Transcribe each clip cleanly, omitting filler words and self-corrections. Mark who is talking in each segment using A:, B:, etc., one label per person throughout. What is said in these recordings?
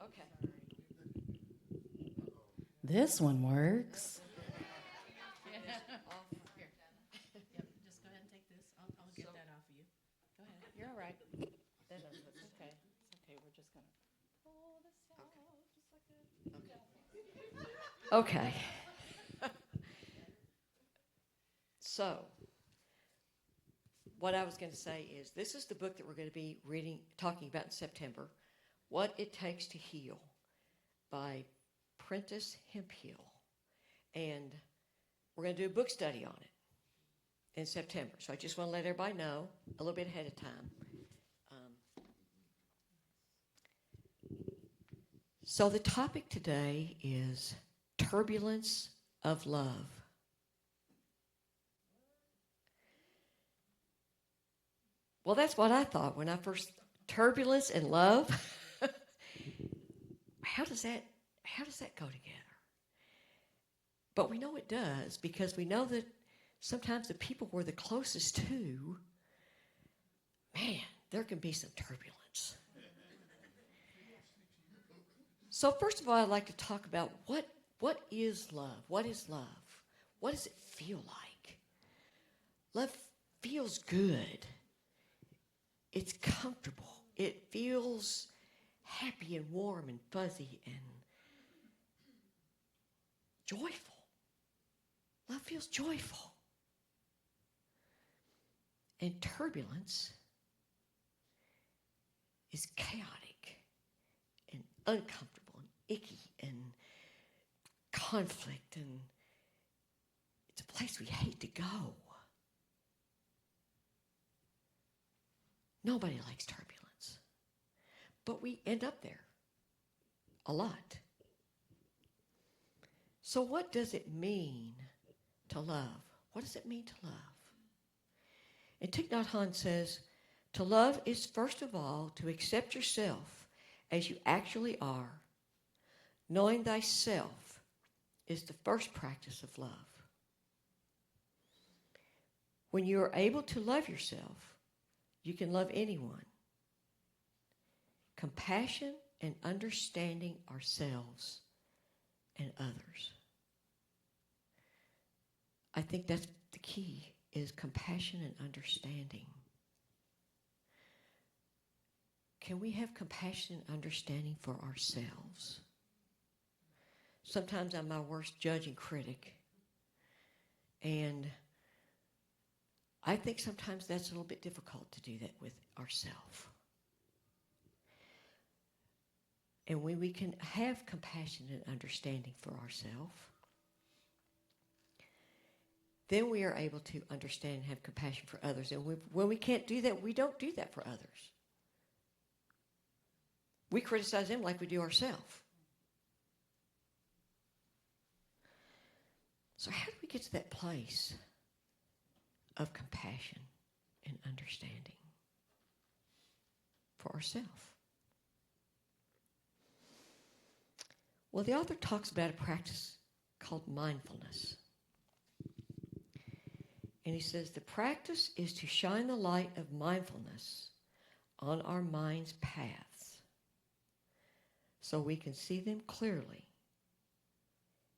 A: Okay.
B: This one works.
A: Here. Yep, just go ahead and take this. I'll get that off of you. Go ahead. You're all right. That doesn't, it's okay. It's okay. We're just going to pull this out just like that.
C: Okay. So, what I was going to say is this is the book that we're going to be talking about in September, What It Takes to Heal by Prentice Hemphill. And we're going to do a book study on it in September. So I just want to let everybody know a little bit ahead of time. So the topic today is turbulence of love. Well, that's what I thought when I first, turbulence and love. How does that go together? But we know it does because we know that sometimes the people we're the closest to, man, there can be some turbulence. So first of all, I'd like to talk about what is love? What is love? What does it feel like? Love feels good. It's comfortable. It feels happy and warm and fuzzy and joyful. Love feels joyful. And turbulence is chaotic and uncomfortable and icky and conflict, and it's a place we hate to go. Nobody likes turbulence. But we end up there a lot. So what does it mean to love? What does it mean to love? And Thich Nhat Hanh says, to love is first of all to accept yourself as you actually are. Knowing thyself is the first practice of love. When you are able to love yourself, you can love anyone. Compassion and understanding ourselves and others. I think that's the key, is compassion and understanding. Can we have compassion and understanding for ourselves? Sometimes I'm my worst judge and critic. And I think sometimes that's a little bit difficult to do that with ourselves. And when we can have compassion and understanding for ourselves, then we are able to understand and have compassion for others. And when we can't do that, we don't do that for others. We criticize them like we do ourselves. So how do we get to that place of compassion and understanding for ourselves? Well, the author talks about a practice called mindfulness. And he says, the practice is to shine the light of mindfulness on our mind's paths so we can see them clearly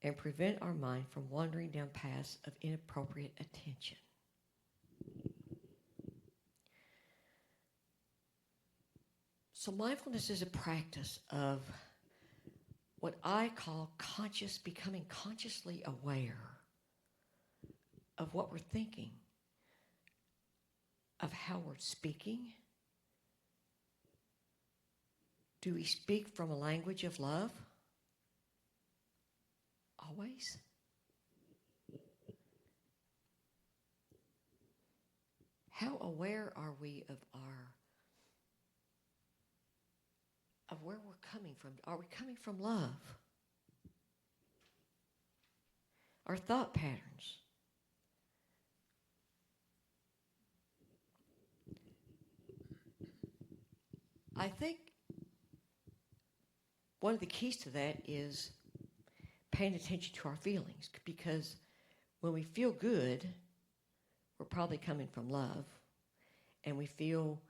C: and prevent our mind from wandering down paths of inappropriate attention. So mindfulness is a practice of what I call becoming consciously aware of what we're thinking, of how we're speaking. Do we speak from a language of love? Always? How aware are we of where we're coming from? Are we coming from love? Our thought patterns. I think one of the keys to that is paying attention to our feelings, because when we feel good, we're probably coming from love, and we feel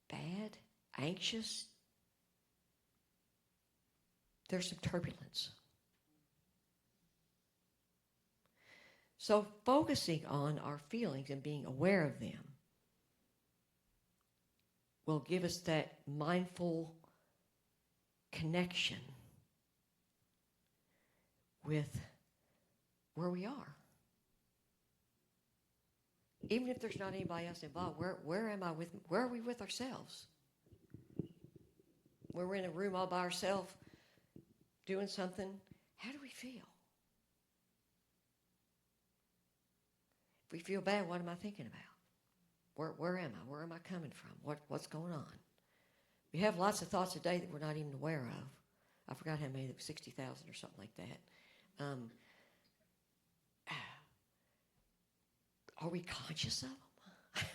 C: bad, anxious, there's some turbulence. So focusing on our feelings and being aware of them will give us that mindful connection with where we are. Even if there's not anybody else involved, where are we with ourselves? When we're in a room all by ourselves doing something, how do we feel? If we feel bad, what am I thinking about? Where am I? Where am I coming from? What's going on? We have lots of thoughts a day that we're not even aware of. I forgot how many, 60,000 or something like that. Are we conscious of them?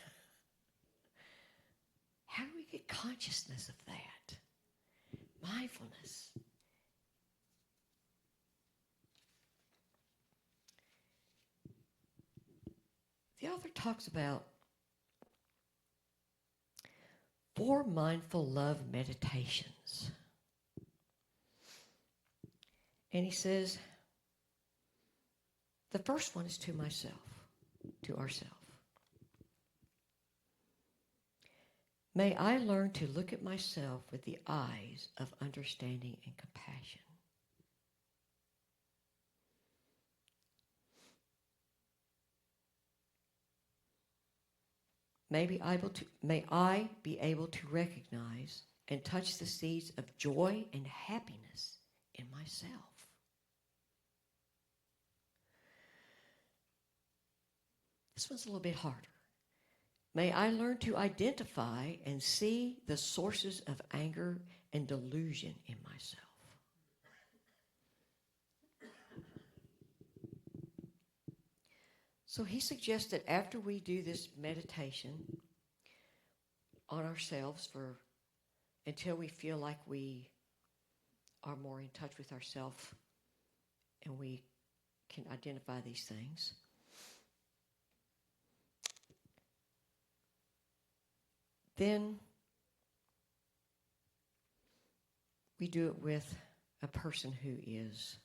C: How do we get consciousness of that? Mindfulness. The author talks about 4 mindful love meditations. And he says, the first one is to myself, to ourself. May I learn to look at myself with the eyes of understanding and compassion. May I be able to recognize and touch the seeds of joy and happiness in myself. This one's a little bit harder. May I learn to identify and see the sources of anger and delusion in myself. So he suggests that after we do this meditation on ourselves until we feel like we are more in touch with ourselves and we can identify these things, then we do it with a person who is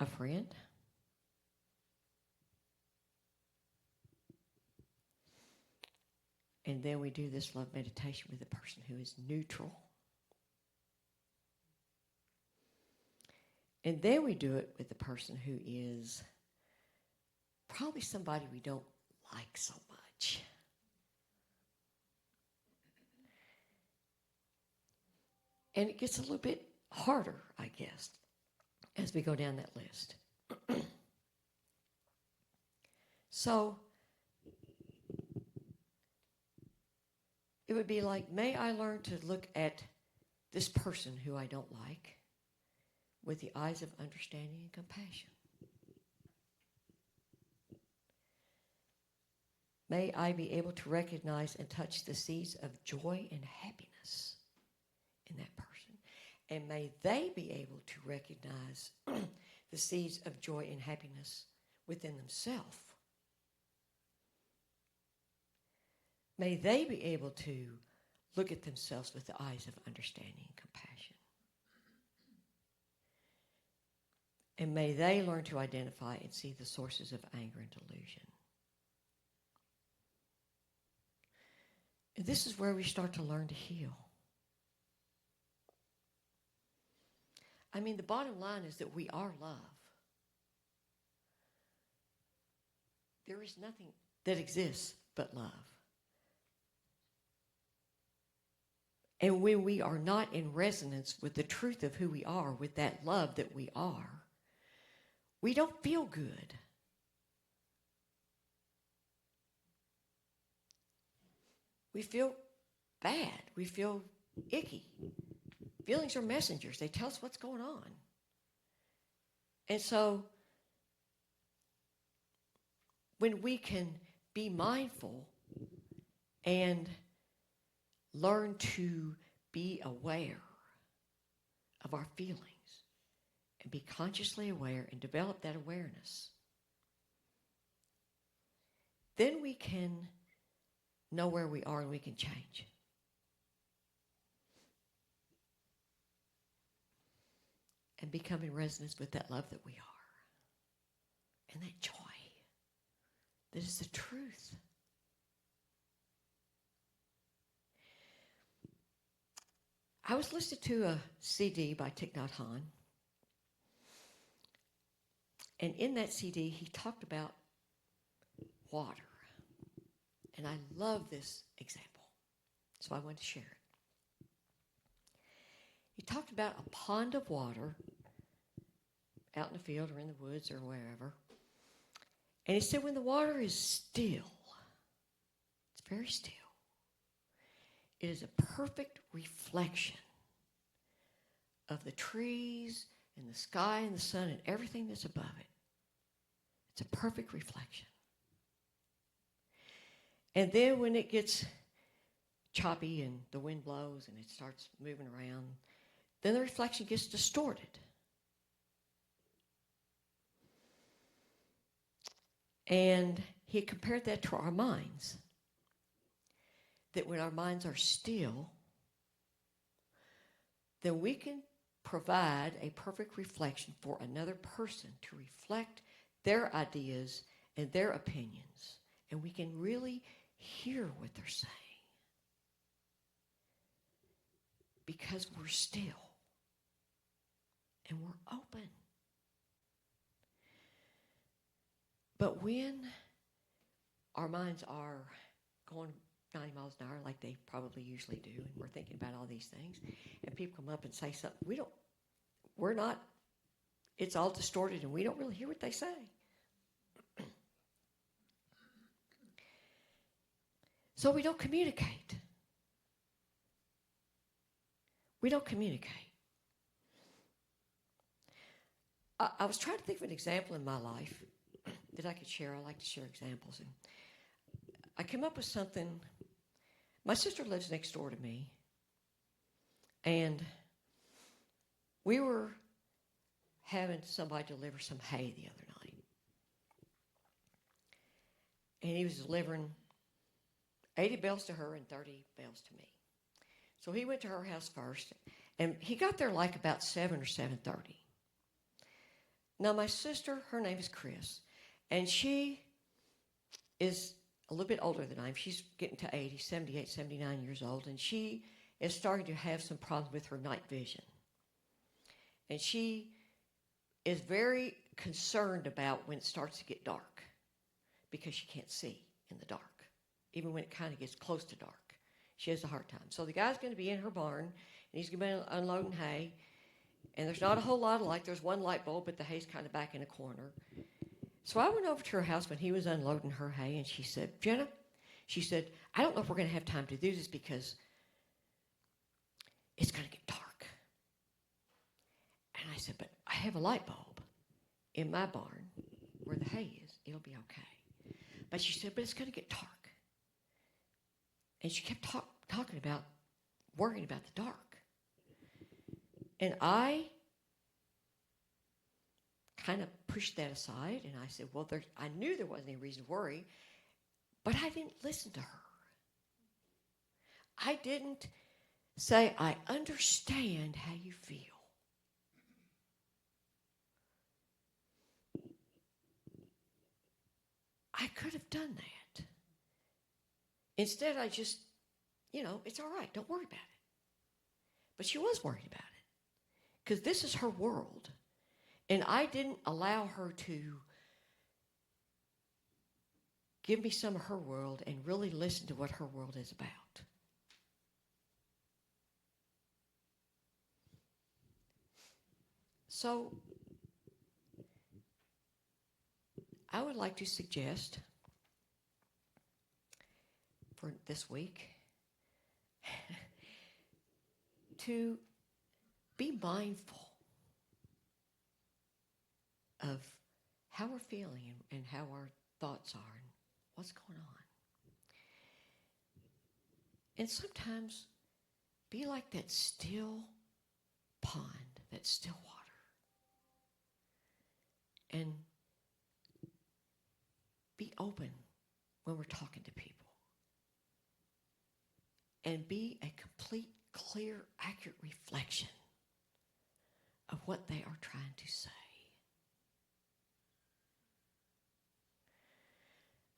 C: a friend, and then we do this love meditation with a person who is neutral, and then we do it with the person who is probably somebody we don't like so much. And it gets a little bit harder, I guess, as we go down that list. So it would be like, may I learn to look at this person who I don't like with the eyes of understanding and compassion. May I be able to recognize and touch the seeds of joy and happiness in that person. And may they be able to recognize the seeds of joy and happiness within themselves. May they be able to look at themselves with the eyes of understanding and compassion. And may they learn to identify and see the sources of anger and delusion. And this is where we start to learn to heal. I mean, the bottom line is that we are love. There is nothing that exists but love. And when we are not in resonance with the truth of who we are, with that love that we are, we don't feel good. We feel bad. We feel icky. Feelings are messengers. They tell us what's going on. And so when we can be mindful and learn to be aware of our feelings and be consciously aware and develop that awareness, then we can know where we are and we can change. and become in resonance with that love that we are and that joy that is the truth. I was listening to a CD by Thich Nhat Hanh, and in that CD he talked about water. And I love this example, so I want to share it. He talked about a pond of water out in the field or in the woods or wherever. And he said when the water is still, it's very still, it is a perfect reflection of the trees and the sky and the sun and everything that's above it. It's a perfect reflection. And then when it gets choppy and the wind blows and it starts moving around, then the reflection gets distorted. And he compared that to our minds. That when our minds are still, then we can provide a perfect reflection for another person to reflect their ideas and their opinions. And we can really hear what they're saying. Because we're still. And we're open. But when our minds are going 90 miles an hour like they probably usually do, and we're thinking about all these things, and people come up and say something, it's all distorted and we don't really hear what they say. So we don't communicate. We don't communicate. I was trying to think of an example in my life that I could share. I like to share examples. And I came up with something. My sister lives next door to me. And we were having somebody deliver some hay the other night. And he was delivering 80 bales to her and 30 bales to me. So he went to her house first. And he got there like about 7 or 7:30. Now my sister, her name is Chris. And she is a little bit older than I am. She's getting to 80, 78, 79 years old. And she is starting to have some problems with her night vision. And she is very concerned about when it starts to get dark. Because she can't see in the dark. Even when it kind of gets close to dark. She has a hard time. So the guy's going to be in her barn. And he's going to be unloading hay. And there's not a whole lot of light. There's one light bulb, but the hay's kind of back in a corner. So I went over to her house when he was unloading her hay, and she said, Jenna, she said, I don't know if we're going to have time to do this because it's going to get dark. And I said, but I have a light bulb in my barn where the hay is. It'll be okay. But she said, but it's going to get dark. And she kept talking about worrying about the dark. And I kind of pushed that aside, and I said, well, I knew there wasn't any reason to worry, but I didn't listen to her. I didn't say, I understand how you feel. I could have done that. Instead, I just, it's all right, don't worry about it. But she was worried about it. Because this is her world. And I didn't allow her to give me some of her world and really listen to what her world is about. So, I would like to suggest for this week to be mindful of how we're feeling and how our thoughts are and what's going on. And sometimes be like that still pond, that still water. And be open when we're talking to people. And be a complete, clear, accurate reflection of what they are trying to say.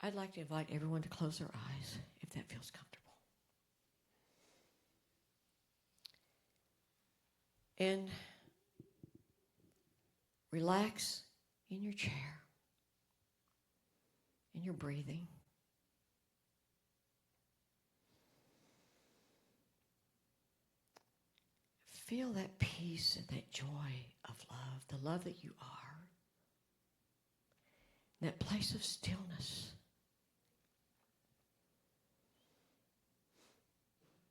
C: I'd like to invite everyone to close their eyes if that feels comfortable. And relax in your chair, in your breathing. Feel that peace and that joy of love, the love that you are. That place of stillness.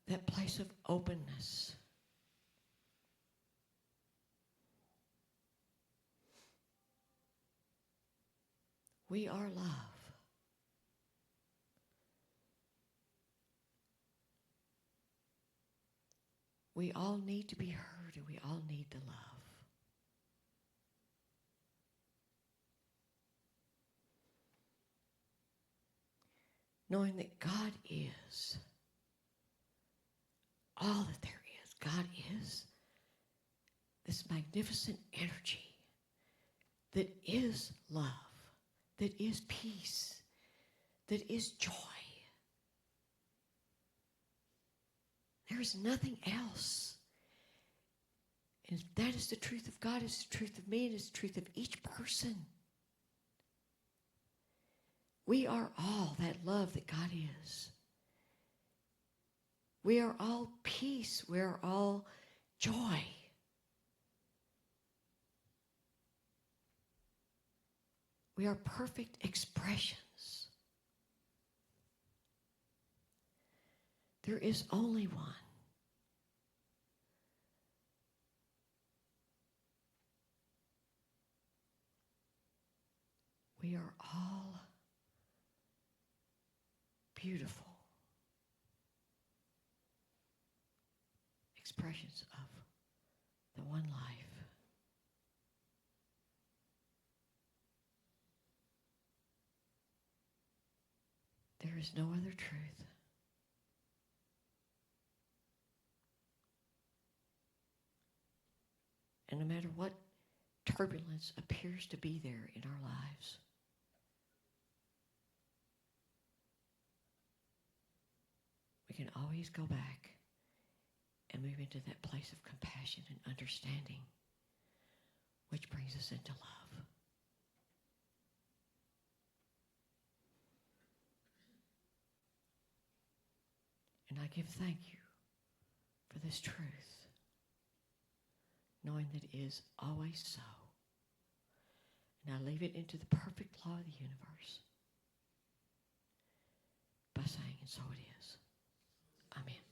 C: That place of openness. We are love. We all need to be heard and we all need to love. Knowing that God is all that there is. God is this magnificent energy that is love, that is peace, that is joy. There is nothing else. And if that is the truth of God, it's the truth of me, and it's the truth of each person. We are all that love that God is. We are all peace. We are all joy. We are perfect expressions. There is only one. We are all beautiful expressions of the one life. There is no other truth. And no matter what turbulence appears to be there in our lives, we can always go back and move into that place of compassion and understanding, which brings us into love. And I give thank you for this truth, knowing that it is always so. And I leave it into the perfect law of the universe by saying, and so it is. Amen.